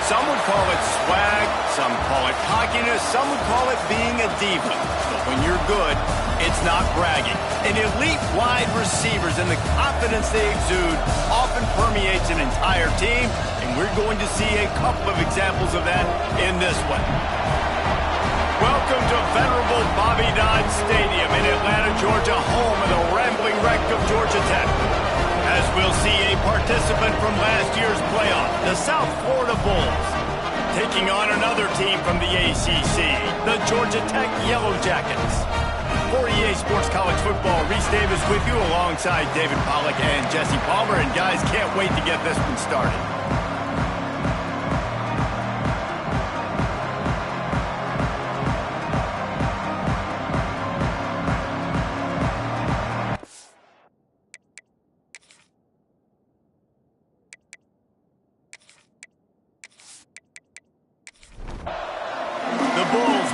Some would call it swag, some call it cockiness, some would call it being a diva. But when you're good, it's not bragging. And elite wide receivers and the confidence they exude often permeates an entire team, and we're going to see a couple of examples of that in this one. Welcome to venerable Bobby Dodd Stadium in Atlanta, Georgia, home of the rambling wreck of Georgia Tech. As we'll see a participant from last year's playoff, the South Florida Bulls, taking on another team from the ACC, the Georgia Tech Yellow Jackets. For EA Sports College Football, Reese Davis with you alongside David Pollack and Jesse Palmer. And guys, can't wait to get this one started.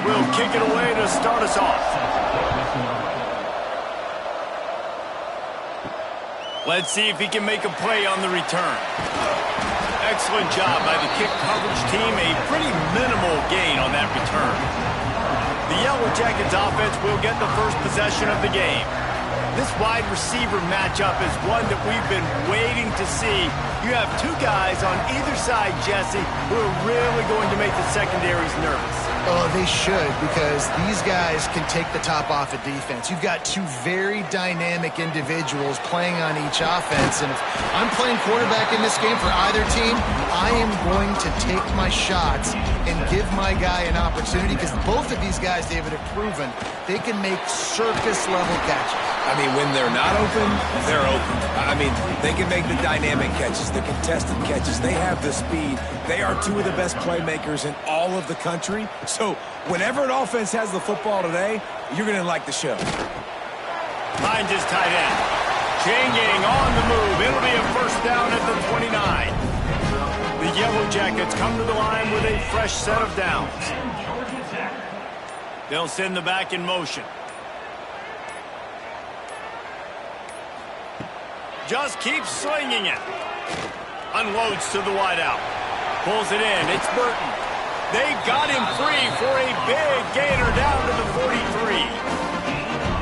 Will kick it away to start us off. Let's see if he can make a play on the return. Excellent job by the kick coverage team. A pretty minimal gain on that return. The Yellow Jackets offense will get the first possession of the game. This wide receiver matchup is one that we've been waiting to see. You have two guys on either side, Jesse, who are really going to make the secondaries nervous. Oh, they should, because these guys can take the top off of defense. You've got two very dynamic individuals playing on each offense, and if I'm playing quarterback in this game for either team, I am going to take my shots and give my guy an opportunity, because both of these guys, David, have proven they can make circus-level catches. I mean, when they're not open, they're open. I mean, they can make the dynamic catches, the contested catches. They have the speed. They are two of the best playmakers in all of the country. So whenever an offense has the football today, you're going to like the show. Finds his tight end. Chain gang on the move. It'll be a first down at the 29. The Yellow Jackets come to the line with a fresh set of downs. They'll send the back in motion. Just keeps slinging it. Unloads to the wideout. Pulls it in. It's Burton. They got him free for a big gainer down to the 43.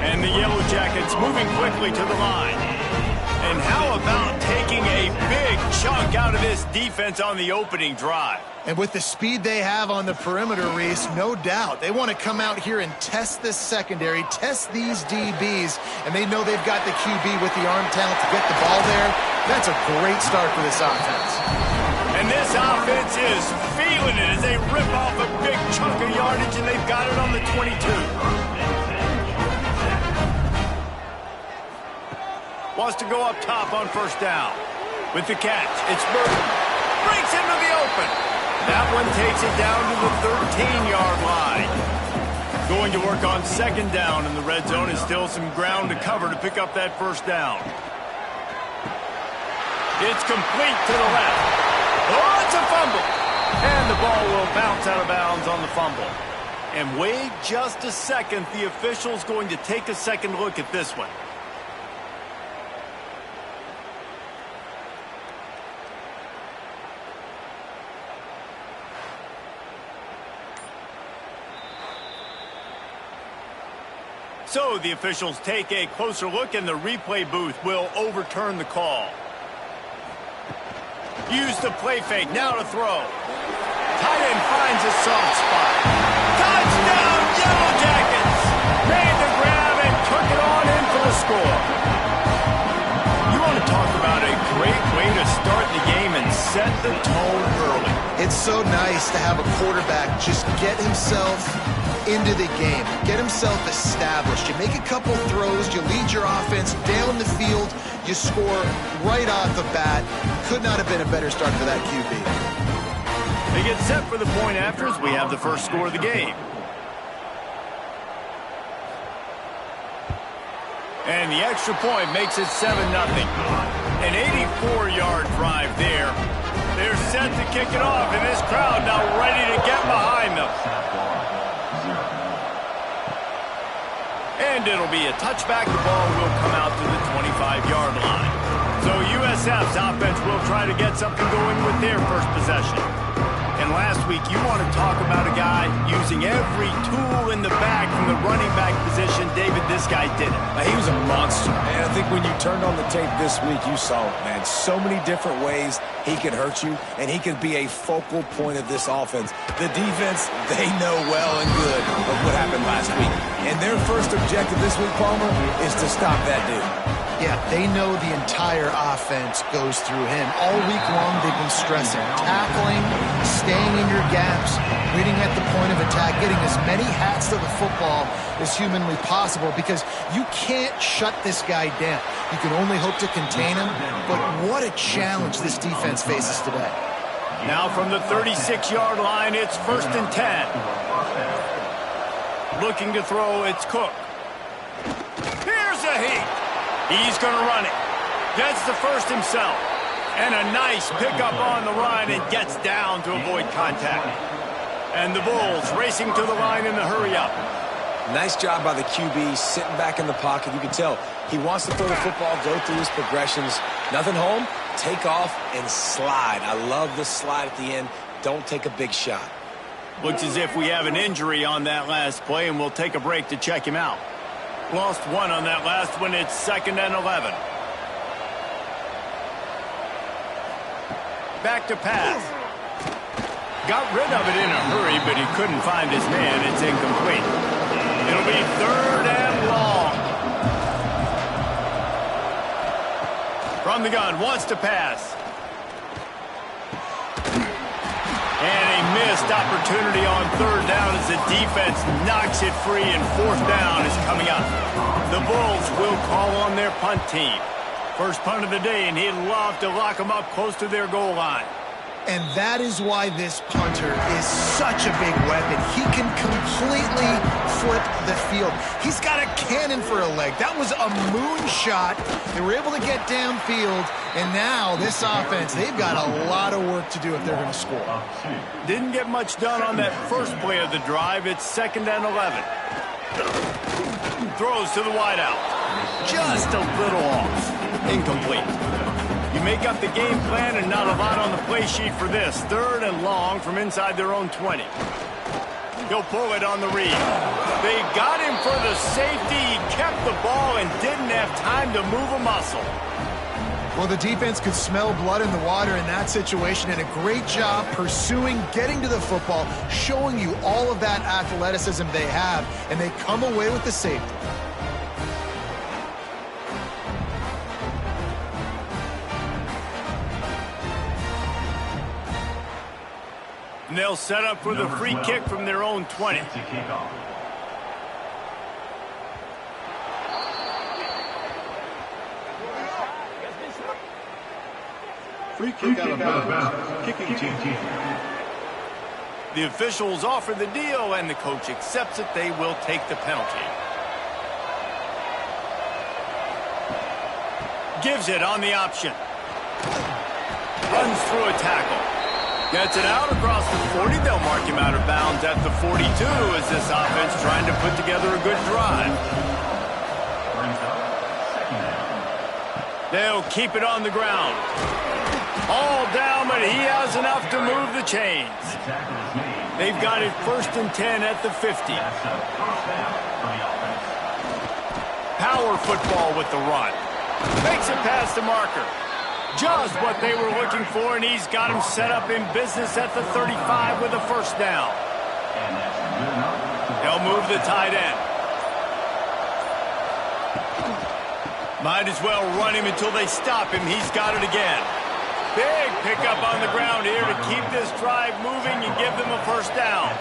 And the Yellow Jackets moving quickly to the line. And how about taking a big chunk out of this defense on the opening drive? And with the speed they have on the perimeter, Reese, no doubt, they want to come out here and test this secondary, test these DBs, and they know they've got the QB with the arm talent to get the ball there. That's a great start for this offense. And this offense is feeling it as they rip off a big chunk of yardage, and they've got it on the 22. Wants to go up top on first down. With the catch, it's Burton. Breaks into the open. That one takes it down to the 13-yard line. Going to work on second down in the red zone, and still some ground to cover to pick up that first down. It's complete to the left. Oh, it's a fumble. And the ball will bounce out of bounds on the fumble. And wait just a second. The official's going to take a second look at this one. So the officials take a closer look, and the replay booth will overturn the call. Use the play fake, now to throw. Tight end finds a soft spot. Touchdown, Yellow Jackets! Made the grab and took it on in for the score. You want to talk about a great way to start the game and set the tone early. It's so nice to have a quarterback just get himself into the game, get himself established. You make a couple throws, you lead your offense down the field, you score right off the bat. Could not have been a better start for that QB. They get set for the point after as we have the first score of the game. And the extra point makes it 7-0. An 84-yard drive there. They're set to kick it off, and this crowd now ready to get behind them. And it'll be a touchback. The ball will come out to the 25-yard line. So USF's offense will try to get something going with their first possession. And last week, you want to talk about a guy using every tool in the bag from the running back position. David, this guy did it. He was a monster. And I think when you turned on the tape this week, you saw it, man. So many different ways he could hurt you, and he could be a focal point of this offense. The defense, they know well and good of what happened last week. And their first objective this week, Palmer, is to stop that dude. Yeah, they know the entire offense goes through him. All week long, they've been stressing tackling, staying in your gaps, reading at the point of attack, getting as many hats to the football as humanly possible, because you can't shut this guy down. You can only hope to contain him, but what a challenge this defense faces today. Now from the 36-yard line, it's 1st and 10. Looking to throw, it's Cook. Here's a heat. He's going to run it. Gets the first himself. And a nice pickup on the run and gets down to avoid contact. And the Bulls racing to the line in the hurry-up. Nice job by the QB, sitting back in the pocket. You can tell he wants to throw the football, go through his progressions. Nothing home, take off, and slide. I love the slide at the end. Don't take a big shot. Looks as if we have an injury on that last play, and we'll take a break to check him out. Lost one on that last one. It's 2nd and 11. Back to pass. Got rid of it in a hurry, but he couldn't find his man. It's incomplete. It'll be 3rd and long. From the gun, wants to pass. And a missed opportunity on 3rd down as the defense knocks it free, and 4th down is coming up. The Bulls will call on their punt team. First punt of the day, and he'd love to lock them up close to their goal line. And that is why this punter is such a big weapon. He can completely flip the field. He's got a cannon for a leg. That was a moonshot. They were able to get downfield, and now this offense, they've got a lot of work to do if they're going to score. Didn't get much done on that first play of the drive. It's 2nd and 11. Throws to the wideout. Just a little off. Incomplete. You make up the game plan and not a lot on the play sheet for this. 3rd and long from inside their own 20. He'll pull it on the read. They got him for the safety. He kept the ball and didn't have time to move a muscle. Well, the defense could smell blood in the water in that situation, and a great job pursuing, getting to the football, showing you all of that athleticism they have, and they come away with the safety. And they'll set up for the free kick from their own 20. Free kick out of bounds. Kicking team. The officials offer the deal, and the coach accepts it. They will take the penalty. Gives it on the option. Runs through a tackle. Gets it out across the 40. They'll mark him out of bounds at the 42 as this offense trying to put together a good drive. They'll keep it on the ground. All down, but he has enough to move the chains. They've got it 1st and 10 at the 50. Power football with the run. Makes it past the marker. Just what they were looking for, and he's got him set up in business at the 35 with a 1st down. They'll move the tight end. Might as well run him until they stop him. He's got it again. Big pickup on the ground here to keep this drive moving and give them a 1st down.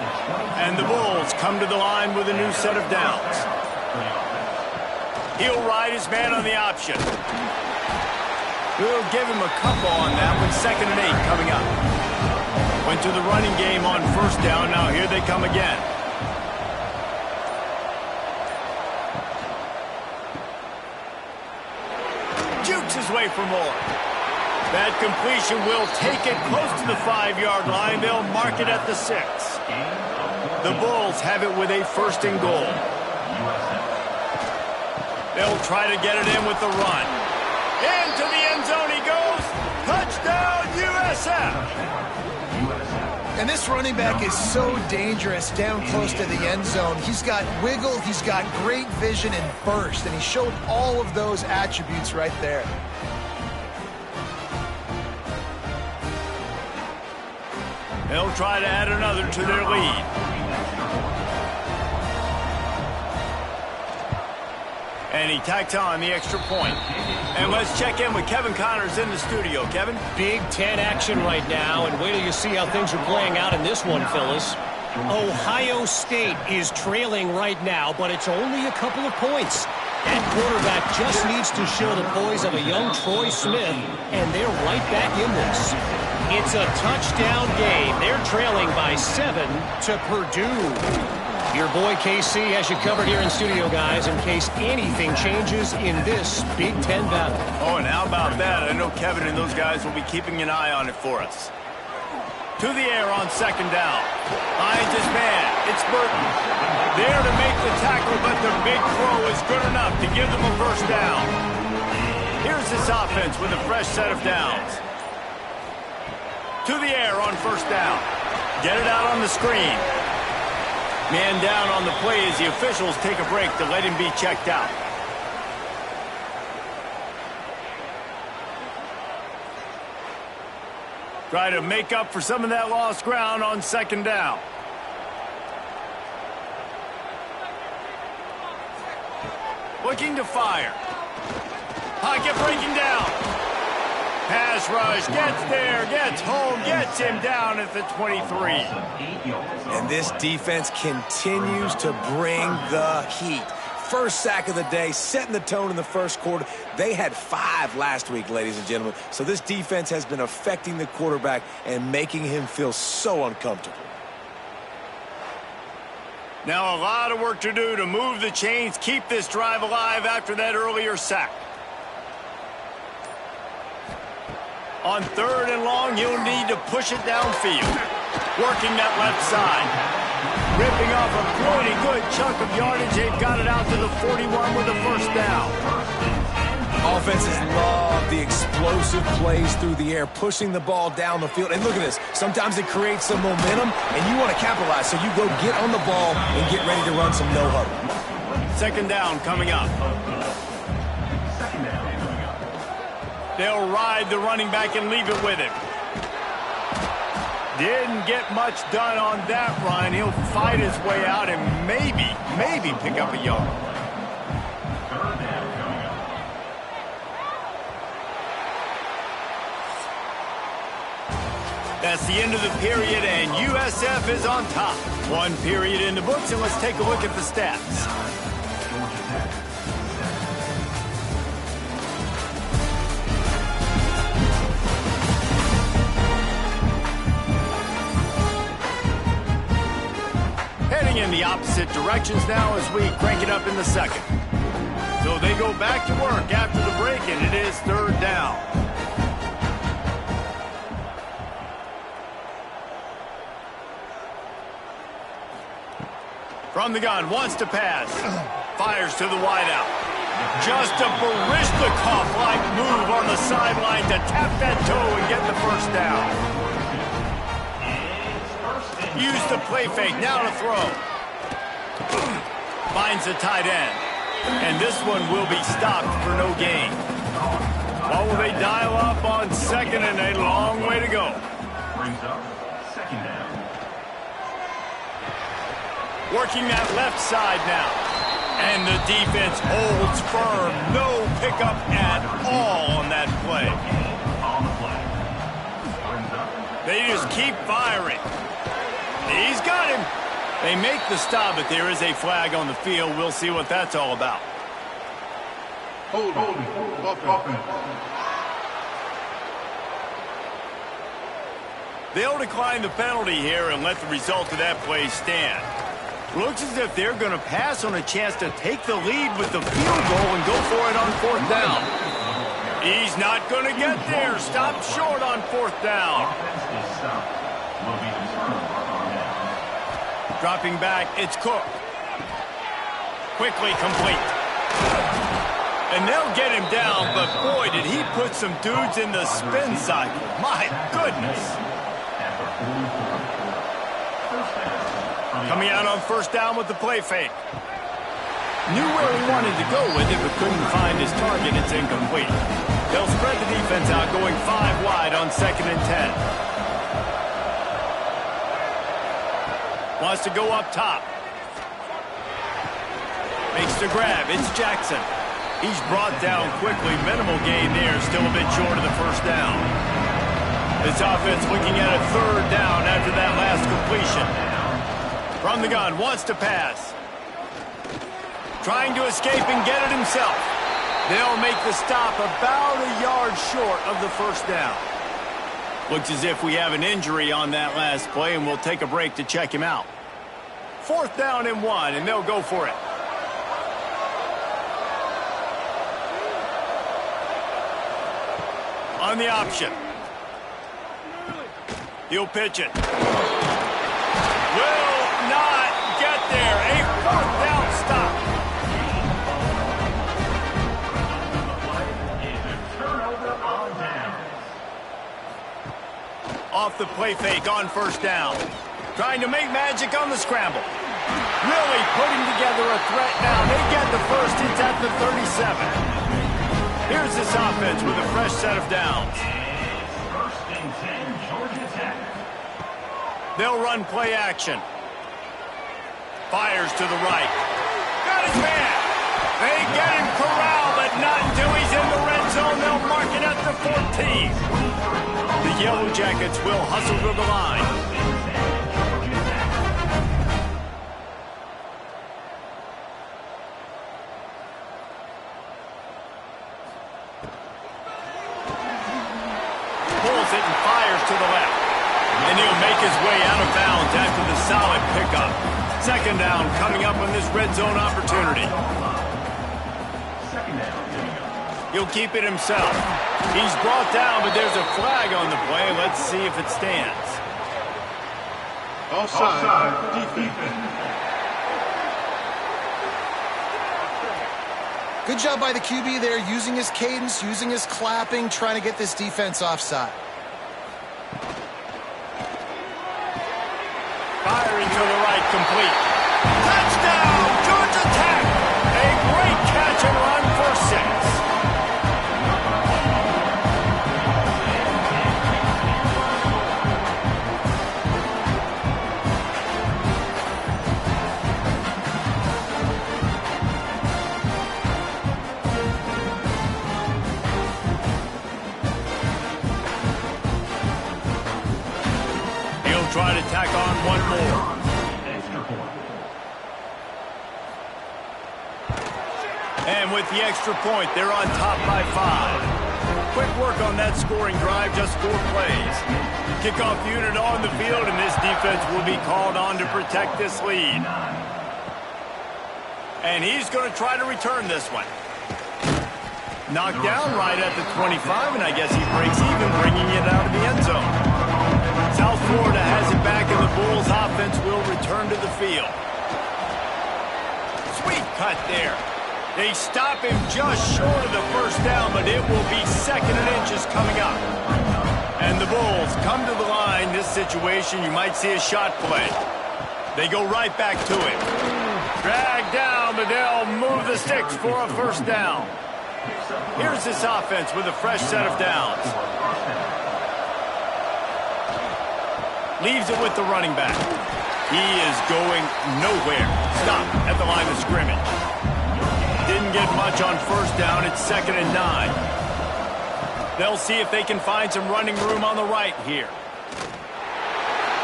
And the Bulls come to the line with a new set of downs. He'll ride his man on the option. We'll give him a couple on that one. 2nd and 8 coming up. Went to the running game on 1st down. Now here they come again. Jukes his way for more. That completion will take it close to the 5-yard line. They'll mark it at the 6. The Bulls have it with a 1st and goal. They'll try to get it in with the run. Into the end zone he goes. Touchdown, USF. And this running back is so dangerous down close to the end zone. He's got wiggle, he's got great vision and burst, and he showed all of those attributes right there. They'll try to add another to their lead. And he tacks on the extra point. And let's check in with Kevin Connors in the studio. Kevin? Big Ten action right now, and wait till you see how things are playing out in this one, Phyllis. Ohio State is trailing right now, but it's only a couple of points. That quarterback just needs to show the poise of a young Troy Smith, and they're right back in this. It's a touchdown game. They're trailing by 7 to Purdue. Your boy KC has you covered here in studio, guys, in case anything changes in this Big Ten battle. Oh, and how about that? I know Kevin and those guys will be keeping an eye on it for us. To the air on second down. Finds his man. It's Burton. There to make the tackle, but the big throw is good enough to give them a first down. Here's this offense with a fresh set of downs. To the air on first down. Get it out on the screen. Man down on the play as the officials take a break to let him be checked out. Try to make up for some of that lost ground on second down. Looking to fire. Pocket breaking down. Pass rush, gets there, gets home, gets him down at the 23. And this defense continues to bring the heat. First sack of the day, setting the tone in the first quarter. They had 5 last week, ladies and gentlemen. So this defense has been affecting the quarterback and making him feel so uncomfortable. Now a lot of work to do to move the chains, keep this drive alive after that earlier sack. On third and long, you'll need to push it downfield. Working that left side. Ripping off a pretty good chunk of yardage. They've got it out to the 41 with a first down. Offenses love the explosive plays through the air, pushing the ball down the field. And look at this. Sometimes it creates some momentum, and you want to capitalize. So you go get on the ball and get ready to run some no-huddle. Second down coming up. They'll ride the running back and leave it with him. Didn't get much done on that run. He'll fight his way out and maybe pick up a yard. That's the end of the period, and USF is on top. 1 period in the books, and let's take a look at the stats. Heading in the opposite directions now as we crank it up in the second. So they go back to work after the break, and it is third down. From the gun, wants to pass. Fires to the wideout. Just a Barishnikov-like move on the sideline to tap that toe and get the first down. Use the play fake, now to throw. Finds the tight end. And this one will be stopped for no gain. Well, will they dial up on second, and a long way to go. Brings up second down. Working that left side now. And the defense holds firm. No pickup at all on that play. On the play. They just keep firing. He's got him. They make the stop, but there is a flag on the field. We'll see what that's all about. Hold. They'll decline the penalty here and let the result of that play stand. Looks as if they're going to pass on a chance to take the lead with the field goal and go for it on fourth down. He's not going to get there. Stopped short on fourth down. Dropping back, it's Cook. Quickly complete. And they'll get him down, but boy, did he put some dudes in the spin cycle. My goodness. Coming out on first down with the play fake. Knew where he wanted to go with it, but couldn't find his target. It's incomplete. They'll spread the defense out, going 5 wide on 2nd and 10. Wants to go up top. Makes the grab. It's Jackson. He's brought down quickly. Minimal gain there. Still a bit short of the first down. This offense looking at a 3rd down after that last completion. From the gun. Wants to pass. Trying to escape and get it himself. They'll make the stop about a yard short of the first down. Looks as if we have an injury on that last play, and we'll take a break to check him out. 4th down and 1, and they'll go for it. On the option. He'll pitch it. Will not get there. A 4th down stop. Off the play fake on first down. Trying to make magic on the scramble. Really putting together a threat now. They get the first. It's at the 37. Here's this offense with a fresh set of downs. 1st and 10, Georgia Tech. They'll run play action. Fires to the right. Got his man. They get him corralled, but not until he's in the red zone. They'll mark it at the 14. The Yellow Jackets will hustle to the line. Pulls it and fires to the left. And he'll make his way out of bounds after the solid pickup. 2nd down coming up on this red zone opportunity. 2nd down. He'll keep it himself. He's brought down, but there's a flag on the play. Let's see if it stands. Offside. Defense. Good job by the QB there, using his cadence, using his clapping, trying to get this defense offside. Firing to the right, complete. Touchdown, Georgia Tech! A great catch and run for 6. He'll try to tack on one more. Extra point. And with the extra point, they're on top by 5. Quick work on that scoring drive, just 4 plays. Kickoff unit on the field, and this defense will be called on to protect this lead. And he's going to try to return this one. Knocked down right at the 25, and I guess he breaks even, bringing it out of the end zone. South Florida has it back, and the Bulls offense will return to the field. Sweet cut there. They stop him just short of the first down, but it will be 2nd and inches coming up. And the Bulls come to the line. This situation, you might see a shot play. They go right back to it. Dragged down, but they'll move the sticks for a first down. Here's this offense with a fresh set of downs. Leaves it with the running back. He is going nowhere. Stop at the line of scrimmage. Didn't get much on first down. It's 2nd and 9. They'll see if they can find some running room on the right here.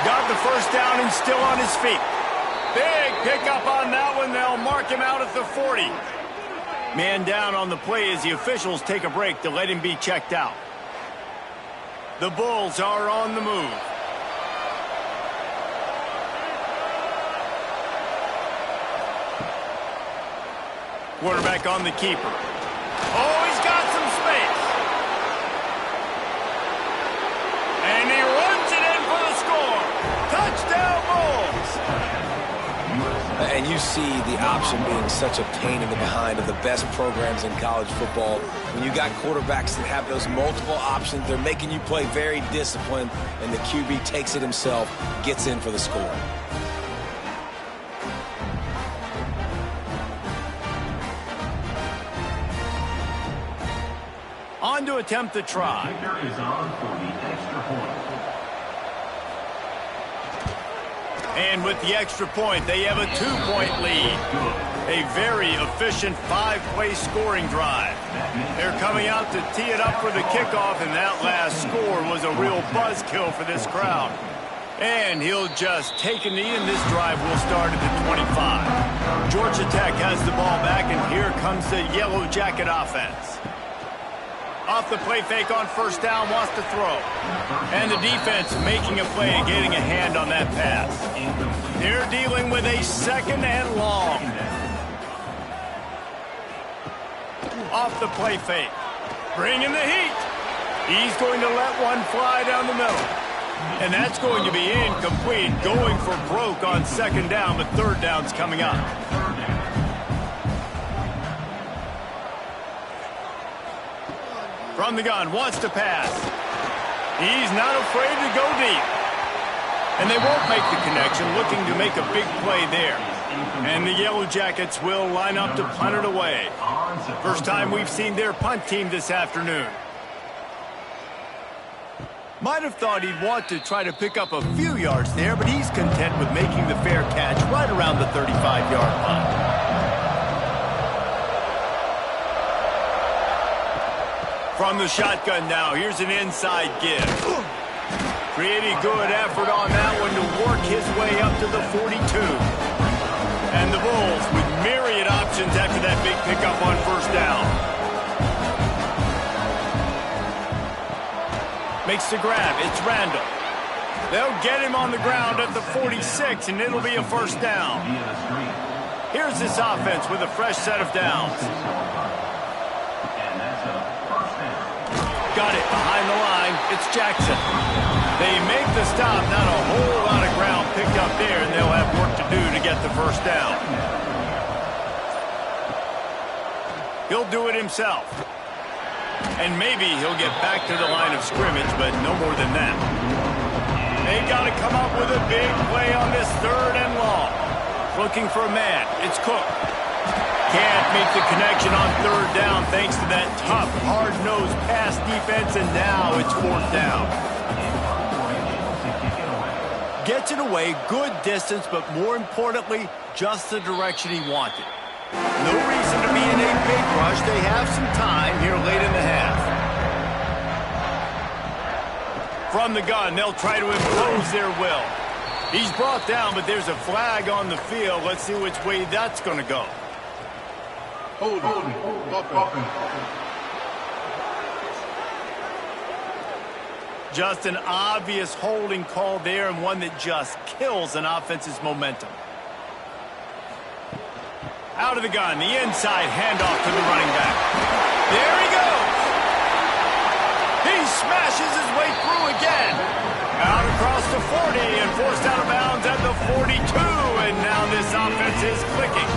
Got the first down and still on his feet. Big pickup on that one. They'll mark him out at the 40. Man down on the play as the officials take a break to let him be checked out. The Bulls are on the move. Quarterback on the keeper. Oh, he's got some space. And he runs it in for the score. Touchdown, Bulls. And you you see the option being such a pain in the behind of the best programs in college football? When you got quarterbacks that have those multiple options, they're making you play very disciplined, and the QB takes it himself, gets in for the score. On to attempt the try. Kicker is on for the extra point. And with the extra point, they have a 2-point lead. A very efficient 5-play scoring drive. They're coming out to tee it up for the kickoff, and that last score was a real buzzkill for this crowd. And he'll just take a knee, and this drive will start at the 25. Georgia Tech has the ball back, and here comes the Yellow Jacket offense. Off the play fake on first down, wants to throw. And the defense making a play and getting a hand on that pass. They're dealing with a 2nd and long. Off the play fake. Bringing the heat. He's going to let one fly down the middle. And that's going to be incomplete. Going for broke on 2nd down, but 3rd down's coming up. From the gun, wants to pass. He's not afraid to go deep. And they won't make the connection, looking to make a big play there. And the Yellow Jackets will line up to punt it away. First time we've seen their punt team this afternoon. Might have thought he'd want to try to pick up a few yards there, but he's content with making the fair catch right around the 35-yard line. From the shotgun now, here's an inside give. Pretty good effort on that one to work his way up to the 42. And the Bulls with myriad options after that big pickup on first down. Makes the grab, it's Randall. They'll get him on the ground at the 46, and it'll be a first down. Here's this offense with a fresh set of downs. Got it behind the line. It's Jackson. They make the stop. Not a whole lot of ground picked up there, and they'll have work to do to get the first down. He'll do it himself. And maybe he'll get back to the line of scrimmage, but no more than that. They got to come up with a big play on this 3rd and long. Looking for a man. It's Cook. Can't make the connection on 3rd down thanks to that tough, hard-nosed pass defense, and now it's 4th down. Gets it away, good distance, but more importantly, just the direction he wanted. No reason to be in a big rush. They have some time here late in the half. From the gun, they'll try to impose their will. He's brought down, but there's a flag on the field. Let's see which way that's going to go. Just an obvious holding call there, and one that just kills an offense's momentum. Out of the gun, the inside handoff to the running back. There he goes. He smashes his way through again. Out across the 40 and forced out of bounds at the 42, and now this offense is clicking.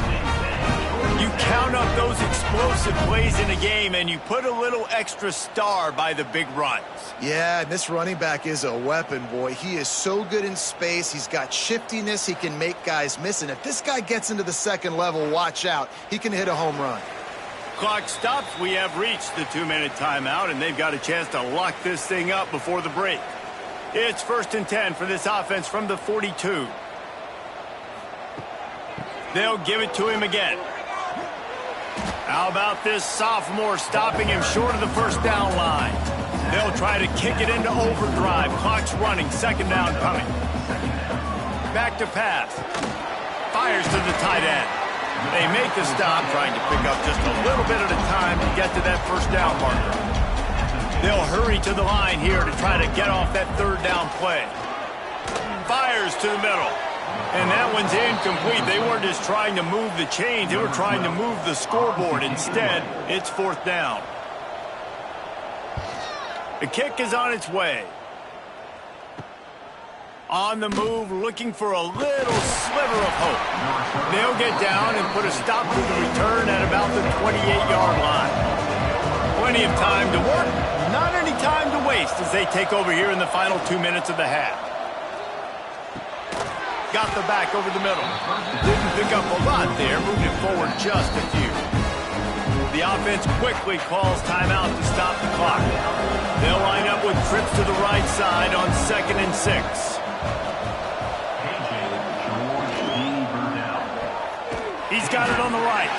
You count up those explosive plays in a game, and you put a little extra star by the big runs. Yeah, this running back is a weapon, boy. He is so good in space. He's got shiftiness. He can make guys miss. And if this guy gets into the 2nd level, watch out. He can hit a home run. Clock stops. We have reached the 2-minute timeout, and they've got a chance to lock this thing up before the break. It's 1st and 10 for this offense from the 42. They'll give it to him again. How about this sophomore stopping him short of the first down line? They'll try to kick it into overdrive. Clock's running. 2nd down coming. Back to pass. Fires to the tight end. They make the stop, trying to pick up just a little bit at a time to get to that first down marker. They'll hurry to the line here to try to get off that 3rd down play. Fires to the middle. And that one's incomplete. They weren't just trying to move the chains. They were trying to move the scoreboard. Instead, it's 4th down. The kick is on its way. On the move, looking for a little sliver of hope. They'll get down and put a stop to the return at about the 28-yard line. Plenty of time to work, not any time to waste as they take over here in the final 2 minutes of the half. Got the back over the middle. Didn't pick up a lot there, moved it forward just a few. The offense quickly calls timeout to stop the clock. They'll line up with trips to the right side on 2nd and 6. He's got it on the right.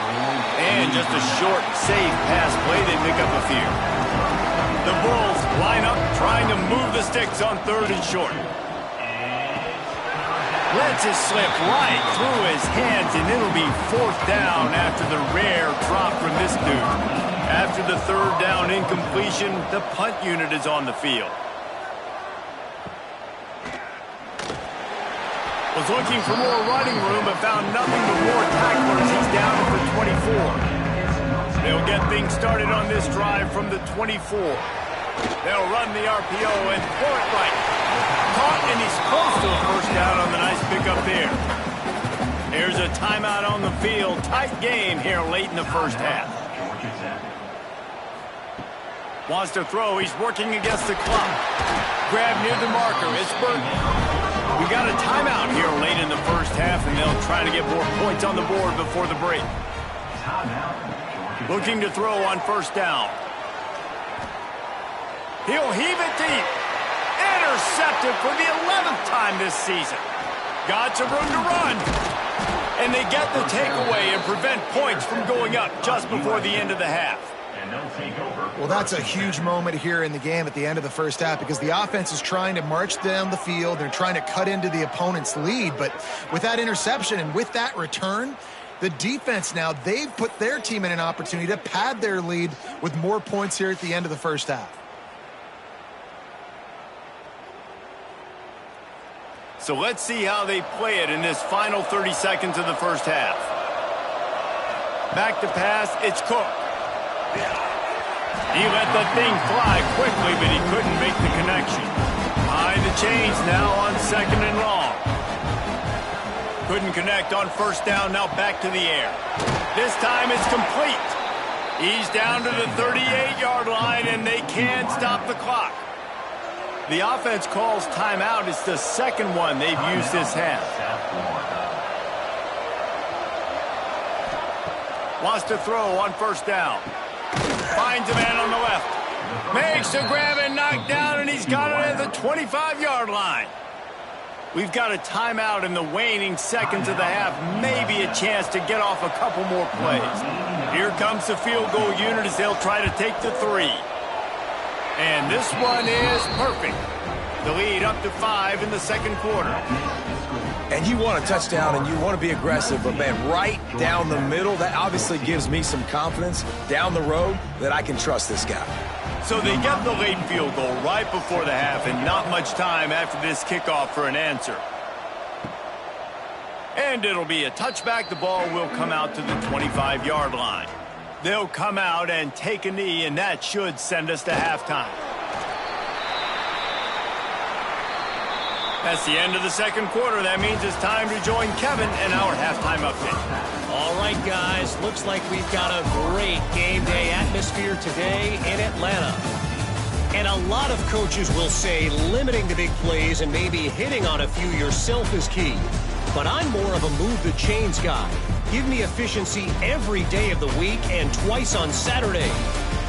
And just a short, safe pass play. They pick up a few. The Bulls line up trying to move the sticks on 3rd and short. Lets it slip right through his hands, and it'll be 4th down after the rare drop from this dude. After the 3rd down incompletion, the punt unit is on the field. Was looking for more running room, but found nothing but more tacklers. He's down for 24. They'll get things started on this drive from the 24. They'll run the RPO and throw it right. Caught, and he's close to a 1st down on the nice pickup there. Here's a timeout on the field. Tight game here late in the 1st half. Wants to throw. He's working against the clock. Grab near the marker. It's Burton. We got a timeout here late in the 1st half, and they'll try to get more points on the board before the break. Looking to throw on 1st down. He'll heave it deep. Intercepted for the 11th time this season. Got some room to run. And they get the takeaway and prevent points from going up just before the end of the half. Well, that's a huge moment here in the game at the end of the 1st half because the offense is trying to march down the field. They're trying to cut into the opponent's lead. But with that interception and with that return, the defense now, they've put their team in an opportunity to pad their lead with more points here at the end of the 1st half. So let's see how they play it in this final 30 seconds of the 1st half. Back to pass, it's Cook. He let the thing fly quickly, but he couldn't make the connection. Behind the chains now on 2nd and long. Couldn't connect on 1st down, now back to the air. This time it's complete. He's down to the 38-yard line, and they can't stop the clock. The offense calls timeout. It's the 2nd one they've used this half. Wants to throw on 1st down. Finds a man on the left. Makes the grab and knock down, and he's got it at the 25-yard line. We've got a timeout in the waning seconds of the half. Maybe a chance to get off a couple more plays. Here comes the field goal unit as they'll try to take the 3. And this one is perfect. The lead up to 5 in the 2nd quarter. And you want a touchdown and you want to be aggressive, but man, right down the middle, that obviously gives me some confidence down the road that I can trust this guy. So they get the late field goal right before the half, and not much time after this kickoff for an answer. And it'll be a touchback. The ball will come out to the 25-yard line. They'll come out and take a knee, and that should send us to halftime. That's the end of the 2nd quarter. That means it's time to join Kevin in our halftime update. All right, guys. Looks like we've got a great game day atmosphere today in Atlanta. And a lot of coaches will say limiting the big plays and maybe hitting on a few yourself is key. But I'm more of a move the chains guy. Give me efficiency every day of the week and twice on Saturday.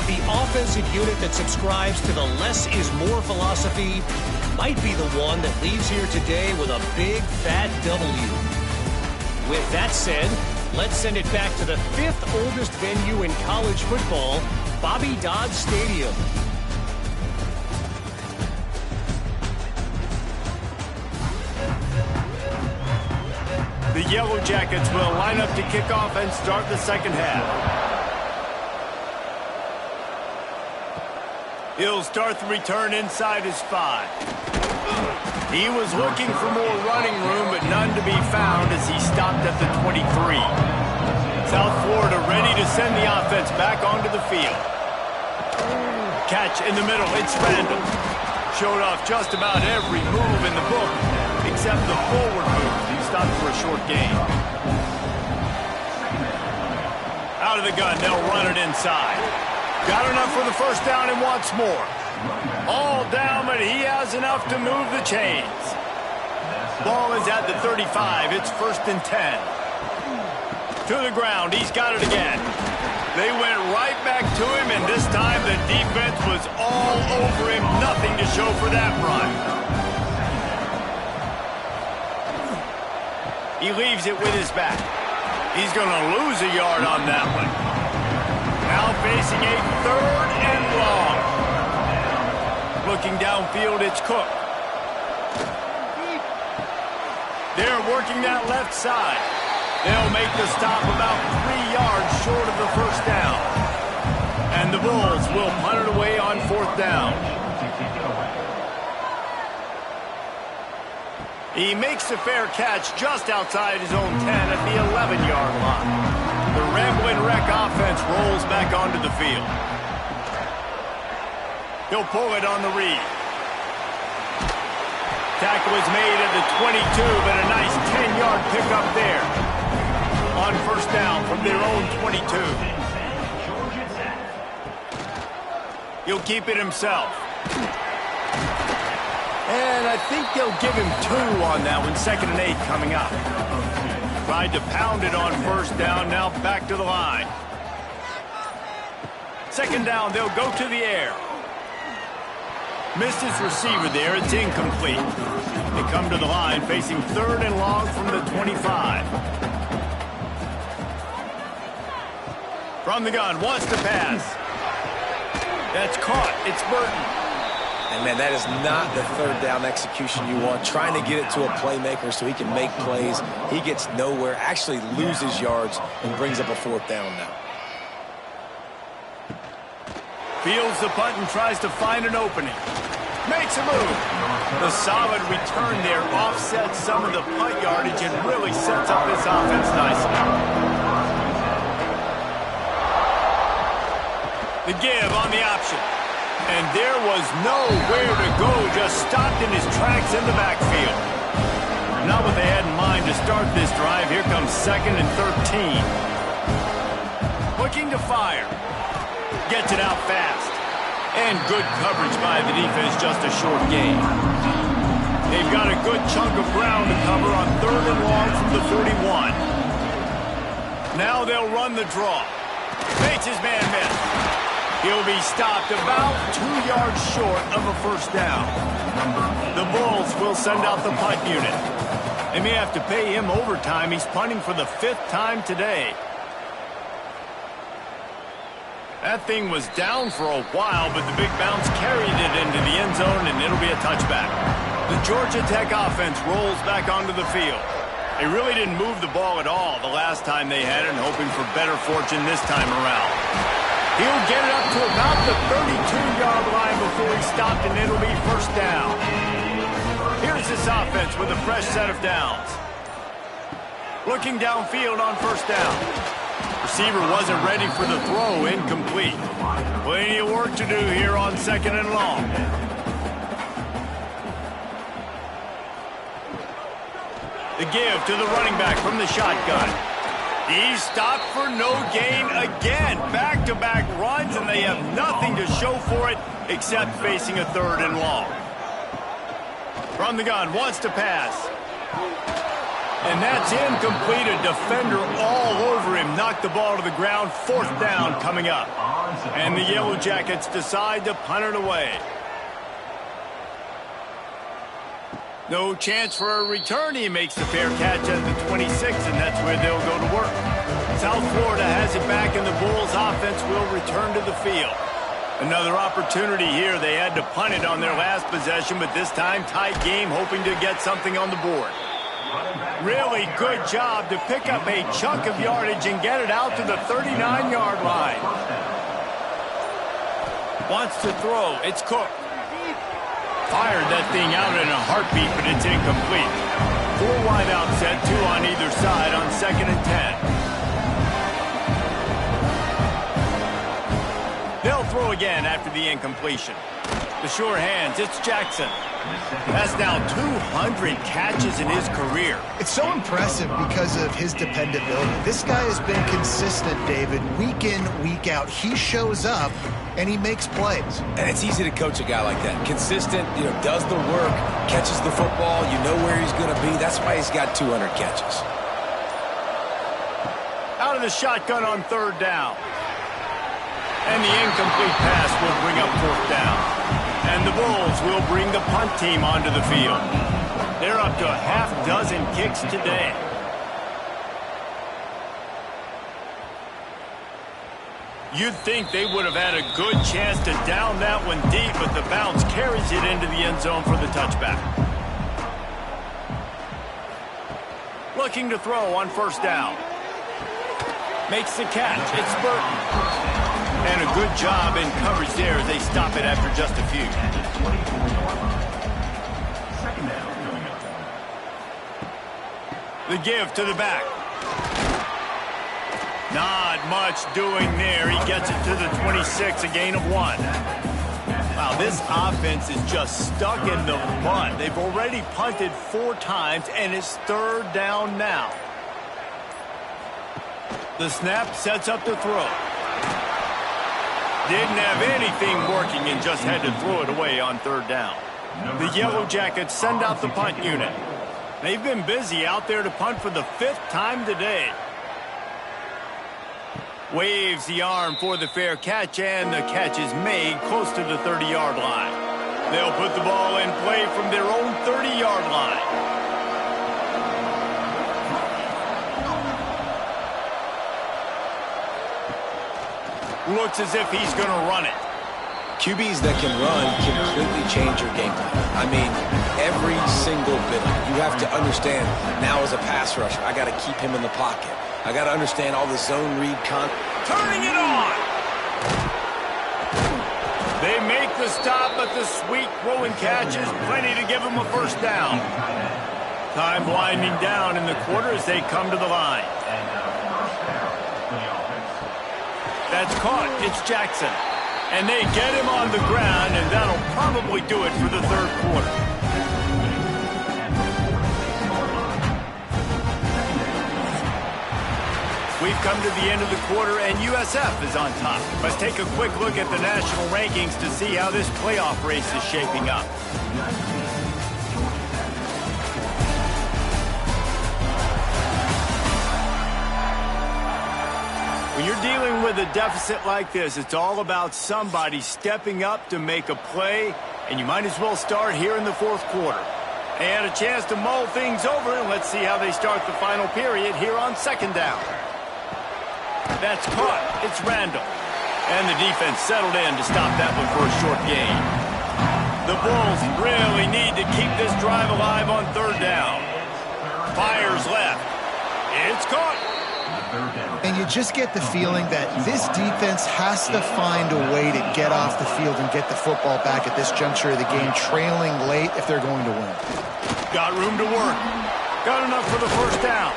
The offensive unit that subscribes to the less is more philosophy might be the one that leaves here today with a big fat W. With that said, let's send it back to the 5th oldest venue in college football, Bobby Dodd Stadium. The Yellow Jackets will line up to kick off and start the 2nd half. He'll start the return inside his 5. He was looking for more running room, but none to be found as he stopped at the 23. South Florida ready to send the offense back onto the field. Catch in the middle. It's Randall. Showed off just about every move in the book. accept the forward move. He stopped for a short gain. Out of the gun, they'll run it inside. Got enough for the first down and wants more. All down, but he has enough to move the chains. Ball is at the 35. It's 1st and 10. To the ground. He's got it again. They went right back to him, and this time the defense was all over him. Nothing to show for that run. He leaves it with his back. He's going to lose a yard on that one. Now facing a 3rd and long. Looking downfield, it's Cook. They're working that left side. They'll make the stop about 3 yards short of the first down. And the Bulls will punt it away on 4th down. He makes a fair catch just outside his own 10 at the 11-yard line. The Ramblin' Wreck offense rolls back onto the field. He'll pull it on the read. Tackle is made at the 22, but a nice 10-yard pickup there. On 1st down from their own 22. He'll keep it himself. And I think they'll give him 2 on that one. 2nd and 8 coming up. Tried to pound it on 1st down, now back to the line. 2nd down, they'll go to the air. Missed his receiver there, it's incomplete. They come to the line facing 3rd and long from the 25. From the gun, wants to pass. That's caught, it's Burton. And, man, that is not the 3rd down execution you want. Trying to get it to a playmaker so he can make plays. He gets nowhere, actually loses yards, and brings up a 4th down now. Fields the punt and tries to find an opening. Makes a move. The solid return there offsets some of the punt yardage and really sets up this offense nicely. The give on the option. And there was nowhere to go, just stopped in his tracks in the backfield. Not what they had in mind to start this drive. Here comes 2nd and 13. Looking to fire. Gets it out fast. And good coverage by the defense, just a short gain. They've got a good chunk of ground to cover on 3rd and long from the 31. Now they'll run the draw. Makes his man miss. He'll be stopped about 2 yards short of a 1st down. The Bulls will send out the punt unit. They may have to pay him overtime. He's punting for the 5th time today. That thing was down for a while, but the big bounce carried it into the end zone, and it'll be a touchback. The Georgia Tech offense rolls back onto the field. They really didn't move the ball at all the last time they had it, and hoping for better fortune this time around. He'll get it up to about the 32-yard line before he's stopped, and it'll be 1st down. Here's this offense with a fresh set of downs. Looking downfield on 1st down. Receiver wasn't ready for the throw, incomplete. Plenty of work to do here on 2nd and long. The give to the running back from the shotgun. He's stopped for no gain again. Back-to-back runs, and they have nothing to show for it except facing a 3rd and long. From the gun, wants to pass. And that's incomplete. A defender all over him. Knocked the ball to the ground. 4th down coming up. And the Yellow Jackets decide to punt it away. No chance for a return. He makes the fair catch at the 26, and that's where they'll go to work. South Florida has it back, and the Bulls offense will return to the field. Another opportunity here. They had to punt it on their last possession, but this time tight game, hoping to get something on the board. Really good job to pick up a chunk of yardage and get it out to the 39-yard line. Wants to throw. It's Cook. Fired that thing out in a heartbeat, but it's incomplete. 4 wide out set, 2 on either side on 2nd and 10. They'll throw again after the incompletion. The sure hands, it's Jackson. That's now 200 catches in his career. It's so impressive because of his dependability. This guy has been consistent, David, week in, week out. He shows up, and he makes plays. And it's easy to coach a guy like that. Consistent, does the work, catches the football, you know where he's going to be. That's why he's got 200 catches. Out of the shotgun on third down. And the incomplete pass will bring up fourth down. And the Bulls will bring the punt team onto the field. They're up to a half dozen kicks today. You'd think they would have had a good chance to down that one deep, but the bounce carries it into the end zone for the touchback. Looking to throw on first down. Makes the catch. It's Burton. And a good job in coverage there as they stop it after just a few. The give to the back. Not much doing there. He gets it to the 26, a gain of 1. Wow, this offense is just stuck in the mud. They've already punted 4 times, and it's third down now. The snap sets up the throw. Didn't have anything working and just had to throw it away on third down. The Yellow Jackets send out the punt unit. They've been busy out there to punt for the 5th time today. Waves the arm for the fair catch, and the catch is made close to the 30-yard line. They'll put the ball in play from their own 30-yard line. Looks as if he's going to run it. QBs that can run completely change your game plan. I mean, every single bit of it. You have to understand, now as a pass rusher, I got to keep him in the pocket. I got to understand all the zone read turning it on! They make the stop, but the sweet throwing catch is plenty to give them a first down. Time winding down in the quarter as they come to the line. That's caught. It's Jackson. And they get him on the ground, and that'll probably do it for the third quarter. We've come to the end of the quarter, and USF is on top. Let's take a quick look at the national rankings to see how this playoff race is shaping up. When you're dealing with a deficit like this, it's all about somebody stepping up to make a play, and you might as well start here in the fourth quarter. They had a chance to mull things over, and let's see how they start the final period here on second down. That's caught. It's Randall. And the defense settled in to stop that one for a short gain. The Bulls really need to keep this drive alive on third down. Fires left. It's caught. And you just get the feeling that this defense has to find a way to get off the field and get the football back at this juncture of the game, trailing late if they're going to win. Got room to work. Got enough for the first down.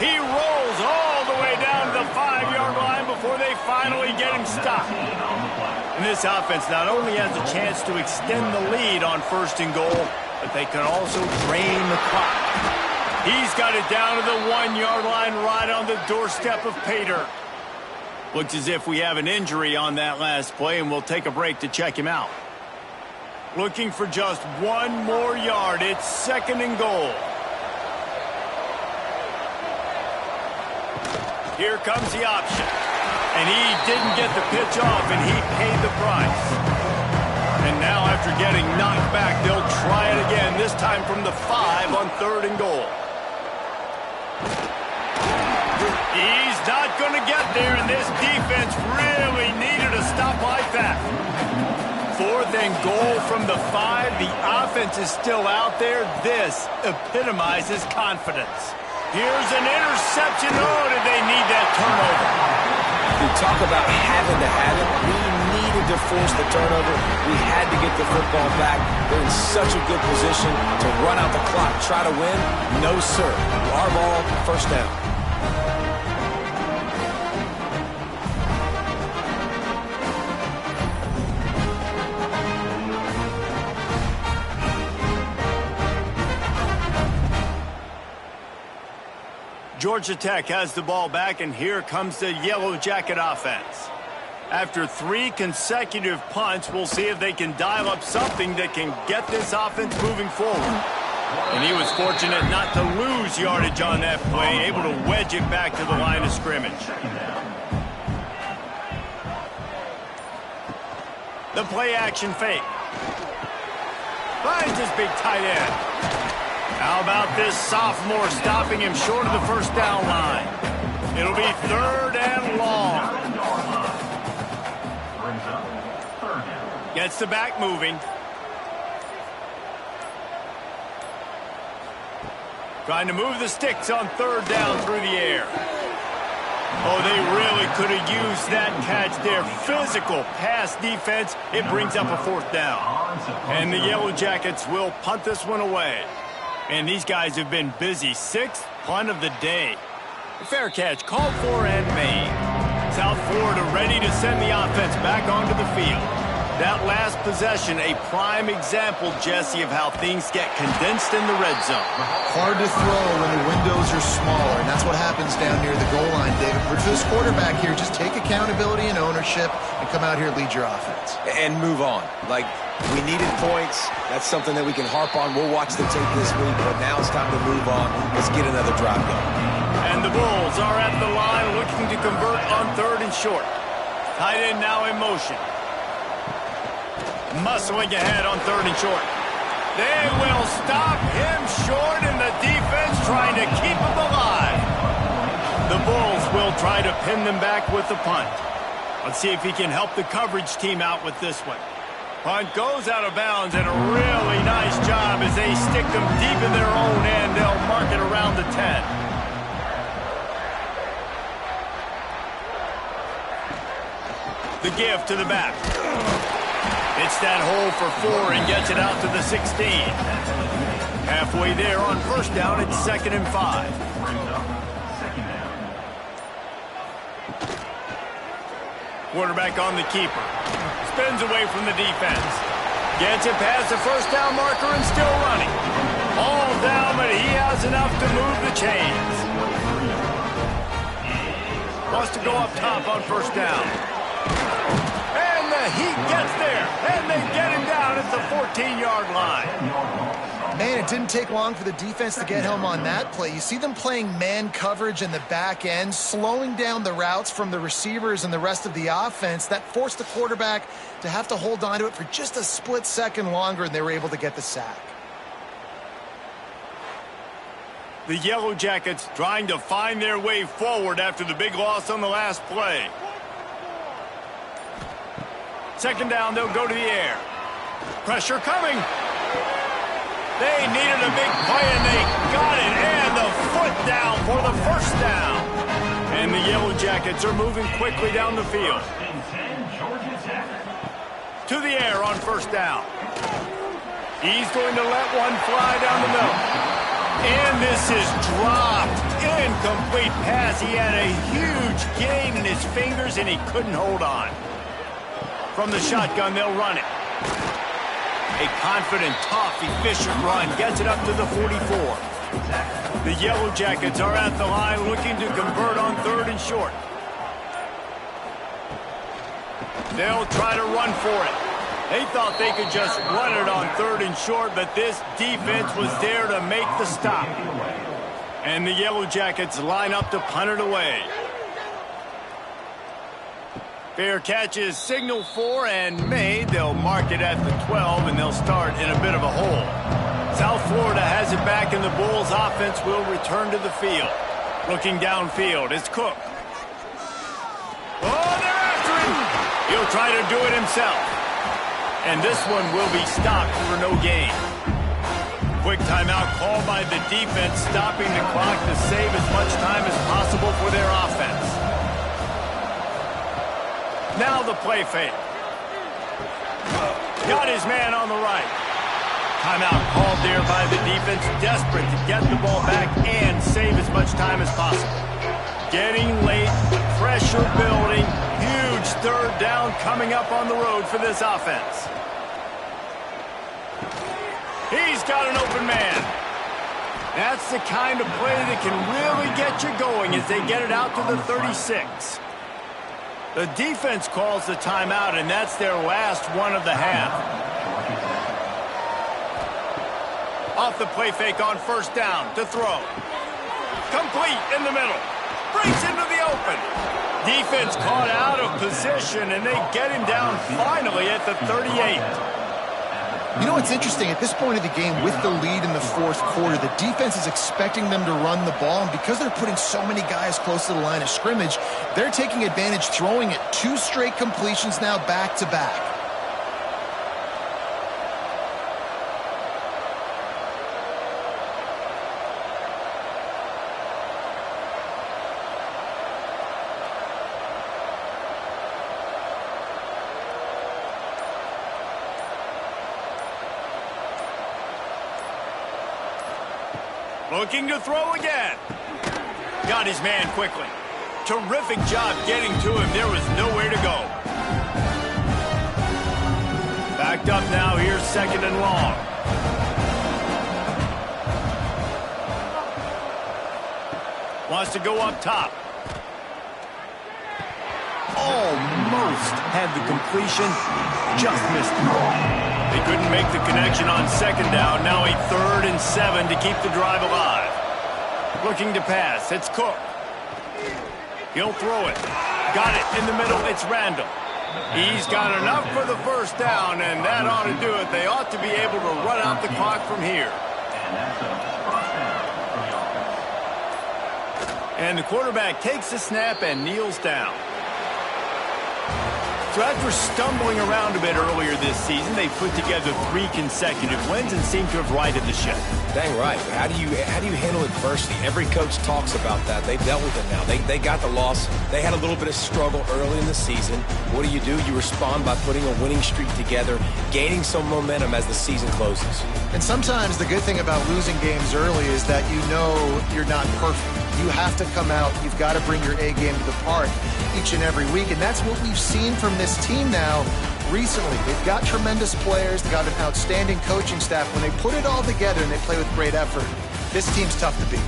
He rolls all the way down to the 5-yard line before they finally get him stopped. And this offense not only has a chance to extend the lead on first and goal, but they can also drain the clock. He's got it down to the 1-yard line right on the doorstep of Pater. Looks as if we have an injury on that last play, and we'll take a break to check him out. Looking for just 1 more yard. It's second and goal. Here comes the option. And he didn't get the pitch off, and he paid the price. And now after getting knocked back, they'll try it again, this time from the 5 on third and goal. He's not going to get there, and this defense really needed a stop like that. Fourth and goal from the 5. The offense is still out there. This epitomizes confidence. Here's an interception. Oh, did they need that turnover? We talk about having to have it. We needed to force the turnover. We had to get the football back. They're in such a good position to run out the clock, try to win. No, sir. Our ball, first down. Georgia Tech has the ball back, and here comes the Yellow Jacket offense. After 3 consecutive punts, we'll see if they can dial up something that can get this offense moving forward. And he was fortunate not to lose yardage on that play, able to wedge it back to the line of scrimmage. The play action fake. Finds his big tight end. How about this sophomore stopping him short of the first down line? It'll be 3rd and long. Gets the back moving. Trying to move the sticks on 3rd down through the air. Oh, they really could have used that catch there. Physical pass defense. It brings up a 4th down. And the Yellow Jackets will punt this one away. And these guys have been busy. 6th punt of the day. A fair catch called for and made. South Florida ready to send the offense back onto the field. That last possession, a prime example, Jesse, of how things get condensed in the red zone. Hard to throw when the windows are smaller, and that's what happens down near the goal line, David. But for this quarterback here, just take accountability and ownership and come out here and lead your offense. And move on. Like, we needed points. That's something that we can harp on. We'll watch the tape this week, but now it's time to move on. Let's get another drive going. And the Bulls are at the line looking to convert on 3rd and short. Tight end now in motion. Muscling ahead on 3rd and short. They will stop him short, and the defense trying to keep him alive. The Bulls will try to pin them back with the punt. Let's see if he can help the coverage team out with this one. Punt goes out of bounds, and a really nice job as they stick them deep in their own end. They'll mark it around the 10. The give to the back. Hits that hole for 4 and gets it out to the 16. Halfway there on 1st down, it's 2nd and 5. Quarterback on the keeper. Spins away from the defense. Gets it past the 1st down marker and still running. All down, but he has enough to move the chains. Wants to go up top on 1st down. He gets there, and they get him down at the 14-yard line. Man, it didn't take long for the defense to get home on that play. You see them playing man coverage in the back end, slowing down the routes from the receivers and the rest of the offense. That forced the quarterback to have to hold on to it for just a split second longer, and they were able to get the sack. The Yellow Jackets trying to find their way forward after the big loss on the last play. 2nd down, they'll go to the air. Pressure coming. They needed a big play, and they got it. And the foot down for the 1st down. And the Yellow Jackets are moving quickly down the field. To the air on 1st down. He's going to let one fly down the middle. And this is dropped. Incomplete pass. He had a huge gain in his fingers, and he couldn't hold on. From the shotgun, they'll run it. A confident, tough, efficient run gets it up to the 44. The Yellow Jackets are at the line looking to convert on 3rd and short. They'll try to run for it. They thought they could just run it on 3rd and short, but this defense was there to make the stop. And the Yellow Jackets line up to punt it away. Fair catch is signaled for and made. They'll mark it at the 12, and they'll start in a bit of a hole. South Florida has it back, and the Bulls' offense will return to the field. Looking downfield, it's Cook. Oh, they're after him! He'll try to do it himself. And this one will be stopped for no gain. Quick timeout called by the defense, stopping the clock to save as much time as possible for their offense. Now the play fake. Got his man on the right. Timeout called there by the defense, desperate to get the ball back and save as much time as possible. Getting late, pressure building, huge 3rd down coming up on the road for this offense. He's got an open man. That's the kind of play that can really get you going as they get it out to the 36. The defense calls the timeout, and that's their last one of the half. Off the play fake on first down to throw. Complete in the middle. Breaks into the open. Defense caught out of position, and they get him down finally at the 38. You know what's interesting? At this point of the game, with the lead in the fourth quarter, the defense is expecting them to run the ball, and because they're putting so many guys close to the line of scrimmage, they're taking advantage, throwing it 2 straight completions now back-to-back. Looking to throw again. Got his man quickly. Terrific job getting to him. There was nowhere to go. Backed up now. Here's second and long. Wants to go up top. Almost had the completion. Just missed it. They couldn't make the connection on second down. Now a 3rd and 7 to keep the drive alive. Looking to pass. It's Cook. He'll throw it. Got it in the middle. It's Randall. He's got enough for the first down, and that ought to do it. They ought to be able to run out the clock from here. And the quarterback takes the snap and kneels down. So after stumbling around a bit earlier this season, they put together 3 consecutive wins and seem to have righted the ship. Dang right. How do you handle adversity? Every coach talks about that. They've dealt with it now. They got the loss. They had a little bit of struggle early in the season. What do? You respond by putting a winning streak together, gaining some momentum as the season closes. And sometimes the good thing about losing games early is that you know you're not perfect. You have to come out. You've got to bring your A game to the park each and every week. And that's what we've seen from this team now recently. They've got tremendous players. They've got an outstanding coaching staff. When they put it all together and they play with great effort, this team's tough to beat.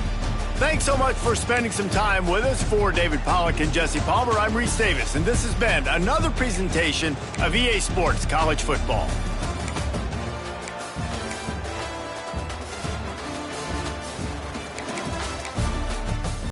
Thanks so much for spending some time with us. For David Pollack and Jesse Palmer, I'm Reese Davis, and this has been another presentation of EA Sports College Football.